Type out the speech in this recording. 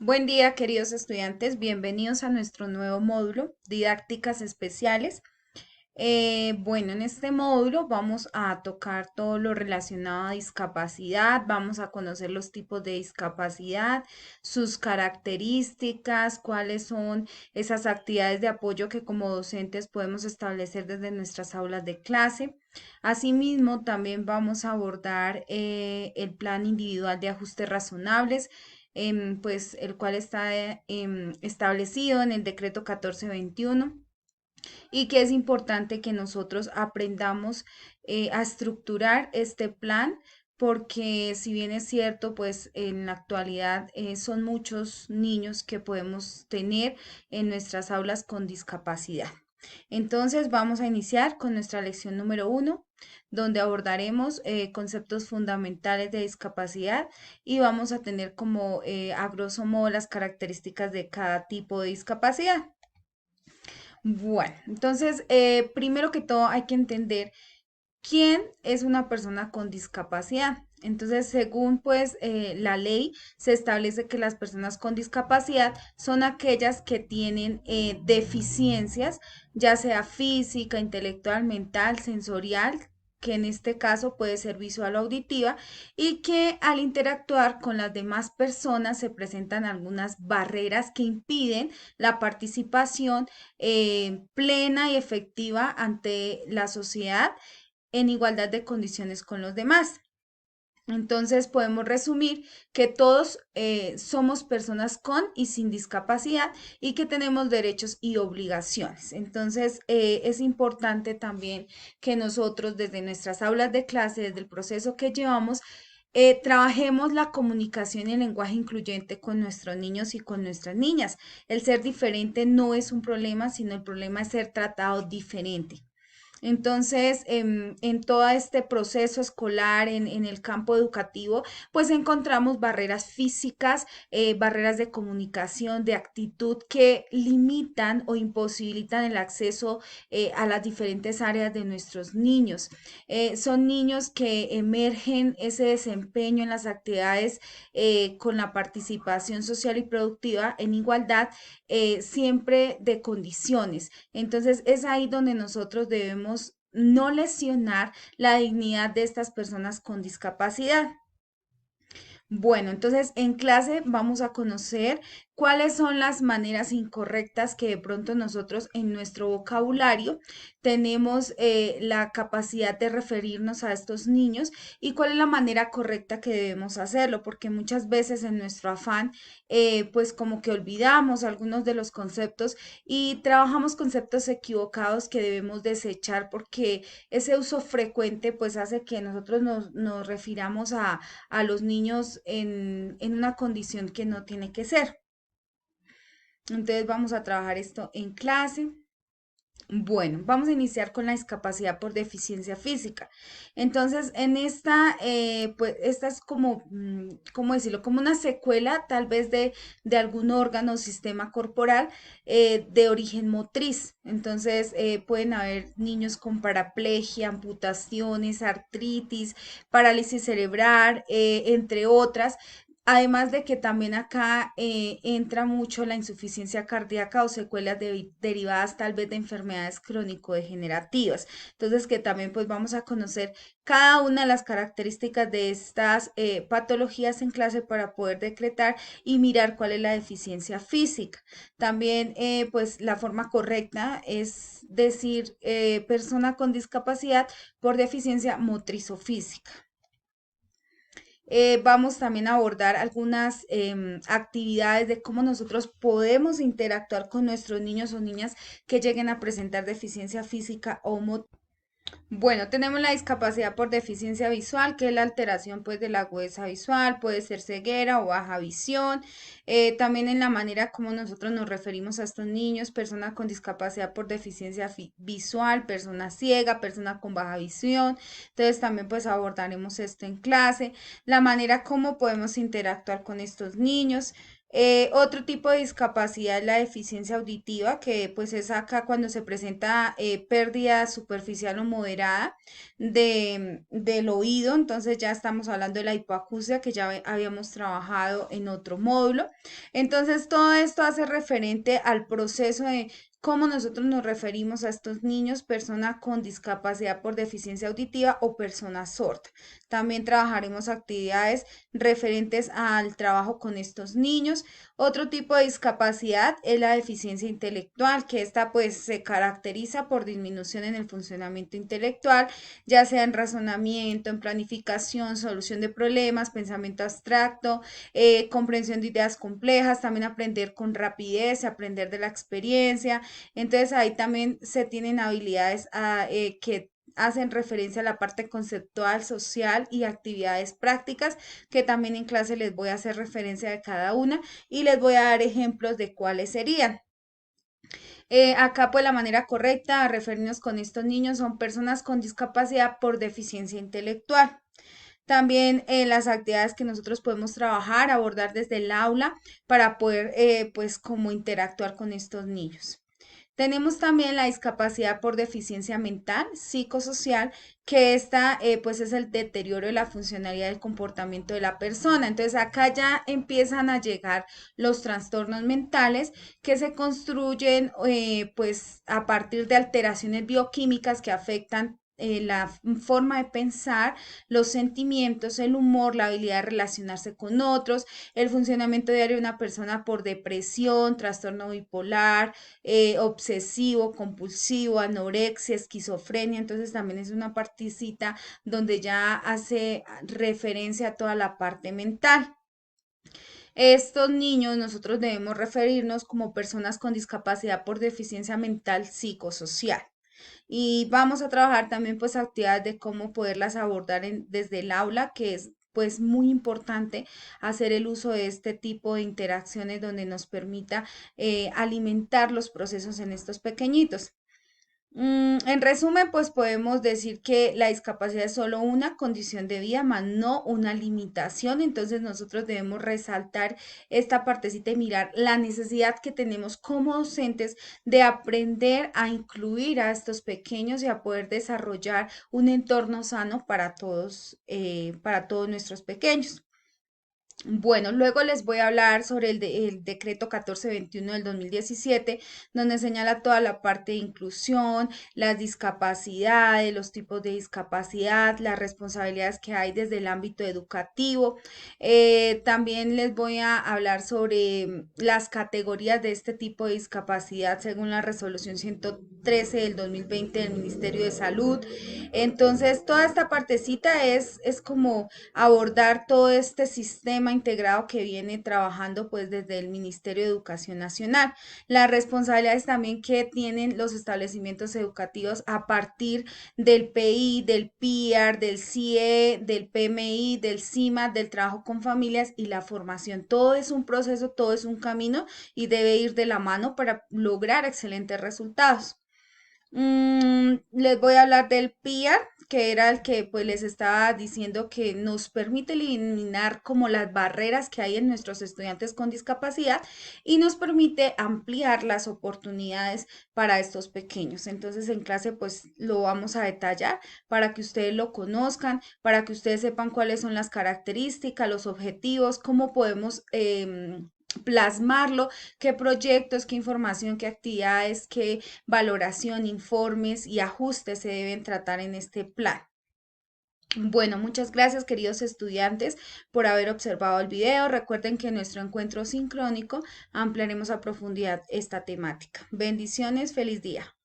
Buen día, queridos estudiantes. Bienvenidos a nuestro nuevo módulo, Didácticas Especiales. Bueno, en este módulo vamos a tocar todo lo relacionado a discapacidad, vamos a conocer los tipos de discapacidad, sus características, cuáles son esas actividades de apoyo que como docentes podemos establecer desde nuestras aulas de clase. Asimismo, también vamos a abordar el plan individual de ajustes razonables, pues el cual está establecido en el decreto 1421 y que es importante que nosotros aprendamos a estructurar este plan porque si bien es cierto, pues en la actualidad son muchos niños que podemos tener en nuestras aulas con discapacidad. Entonces vamos a iniciar con nuestra lección número 1, donde abordaremos conceptos fundamentales de discapacidad y vamos a tener como a grosso modo las características de cada tipo de discapacidad. Bueno, entonces, primero que todo hay que entender quién es una persona con discapacidad. Entonces, según pues la ley, se establece que las personas con discapacidad son aquellas que tienen deficiencias, ya sea física, intelectual, mental, sensorial, que en este caso puede ser visual o auditiva, y que al interactuar con las demás personas se presentan algunas barreras que impiden la participación plena y efectiva ante la sociedad en igualdad de condiciones con los demás. Entonces podemos resumir que todos somos personas con y sin discapacidad y que tenemos derechos y obligaciones. Entonces es importante también que nosotros desde nuestras aulas de clase, desde el proceso que llevamos, trabajemos la comunicación y el lenguaje incluyente con nuestros niños y con nuestras niñas. El ser diferente no es un problema, sino el problema es ser tratado diferente. Entonces, en todo este proceso escolar, en el campo educativo, pues encontramos barreras físicas, barreras de comunicación, de actitud que limitan o imposibilitan el acceso a las diferentes áreas de nuestros niños. Son niños que emergen ese desempeño en las actividades con la participación social y productiva en igualdad, siempre de condiciones. Entonces es ahí donde nosotros debemos no lesionar la dignidad de estas personas con discapacidad. Bueno, entonces en clase vamos a conocer cuáles son las maneras incorrectas que de pronto nosotros en nuestro vocabulario tenemos la capacidad de referirnos a estos niños y cuál es la manera correcta que debemos hacerlo, porque muchas veces en nuestro afán pues como que olvidamos algunos de los conceptos y trabajamos conceptos equivocados que debemos desechar porque ese uso frecuente pues hace que nosotros nos refiramos a los niños en una condición que no tiene que ser. Entonces vamos a trabajar esto en clase. Bueno, vamos a iniciar con la discapacidad por deficiencia física. Entonces, en esta, pues, esta es como, ¿cómo decirlo? Como una secuela tal vez de algún órgano o sistema corporal de origen motriz. Entonces, pueden haber niños con paraplegia, amputaciones, artritis, parálisis cerebral, entre otras. Además de que también acá entra mucho la insuficiencia cardíaca o secuelas derivadas tal vez de enfermedades crónico-degenerativas. Entonces que también pues vamos a conocer cada una de las características de estas patologías en clase para poder decretar y mirar cuál es la deficiencia física. También pues la forma correcta es decir persona con discapacidad por deficiencia motriz o física. Vamos también a abordar algunas actividades de cómo nosotros podemos interactuar con nuestros niños o niñas que lleguen a presentar deficiencia física o motriz. Bueno, tenemos la discapacidad por deficiencia visual, que es la alteración pues de la agudeza visual, puede ser ceguera o baja visión. También en la manera como nosotros nos referimos a estos niños, persona con discapacidad por deficiencia visual, persona ciega, persona con baja visión. Entonces también pues abordaremos esto en clase, la manera como podemos interactuar con estos niños. Otro tipo de discapacidad es la deficiencia auditiva, que pues es acá cuando se presenta pérdida superficial o moderada del oído. Entonces ya estamos hablando de la hipoacusia que ya habíamos trabajado en otro módulo. Entonces todo esto hace referente al proceso de cómo nosotros nos referimos a estos niños, personas con discapacidad por deficiencia auditiva o personas sordas. También trabajaremos actividades referentes al trabajo con estos niños. Otro tipo de discapacidad es la deficiencia intelectual, que esta pues se caracteriza por disminución en el funcionamiento intelectual, ya sea en razonamiento, en planificación, solución de problemas, pensamiento abstracto, comprensión de ideas complejas, también aprender con rapidez, aprender de la experiencia. Entonces ahí también se tienen habilidades que hacen referencia a la parte conceptual, social y actividades prácticas, que también en clase les voy a hacer referencia de cada una y les voy a dar ejemplos de cuáles serían. Acá pues la manera correcta a referirnos con estos niños son personas con discapacidad por deficiencia intelectual. También las actividades que nosotros podemos trabajar, abordar desde el aula para poder pues como interactuar con estos niños. Tenemos también la discapacidad por deficiencia mental, psicosocial, que esta pues es el deterioro de la funcionalidad del comportamiento de la persona. Entonces acá ya empiezan a llegar los trastornos mentales que se construyen pues a partir de alteraciones bioquímicas que afectan la forma de pensar, los sentimientos, el humor, la habilidad de relacionarse con otros, el funcionamiento diario de una persona por depresión, trastorno bipolar, obsesivo, compulsivo, anorexia, esquizofrenia. Entonces también es una partecita donde ya hace referencia a toda la parte mental. Estos niños nosotros debemos referirnos como personas con discapacidad por deficiencia mental psicosocial. Y vamos a trabajar también pues actividades de cómo poderlas abordar desde el aula, que es pues muy importante hacer el uso de este tipo de interacciones donde nos permita alimentar los procesos en estos pequeñitos. En resumen, pues podemos decir que la discapacidad es solo una condición de vida, más no una limitación. Entonces nosotros debemos resaltar esta partecita y mirar la necesidad que tenemos como docentes de aprender a incluir a estos pequeños y a poder desarrollar un entorno sano para todos nuestros pequeños. Bueno, luego les voy a hablar sobre el decreto 1421 del 2017, donde señala toda la parte de inclusión, las discapacidades, los tipos de discapacidad, las responsabilidades que hay desde el ámbito educativo. También les voy a hablar sobre las categorías de este tipo de discapacidad según la resolución 113 del 2020 del Ministerio de Salud. Entonces, toda esta partecita es como abordar todo este sistema integrado que viene trabajando pues desde el Ministerio de Educación Nacional. Las responsabilidades también que tienen los establecimientos educativos a partir del PI, del PIAR, del CIE, del PMI, del CIMA, del trabajo con familias y la formación. Todo es un proceso, todo es un camino y debe ir de la mano para lograr excelentes resultados. Les voy a hablar del PIA, que era el que pues les estaba diciendo que nos permite eliminar como las barreras que hay en nuestros estudiantes con discapacidad y nos permite ampliar las oportunidades para estos pequeños. Entonces en clase pues lo vamos a detallar para que ustedes lo conozcan, para que ustedes sepan cuáles son las características, los objetivos, cómo podemos plasmarlo, qué proyectos, qué información, qué actividades, qué valoración, informes y ajustes se deben tratar en este plan. Bueno, muchas gracias queridos estudiantes por haber observado el video. Recuerden que en nuestro encuentro sincrónico ampliaremos a profundidad esta temática. Bendiciones, feliz día.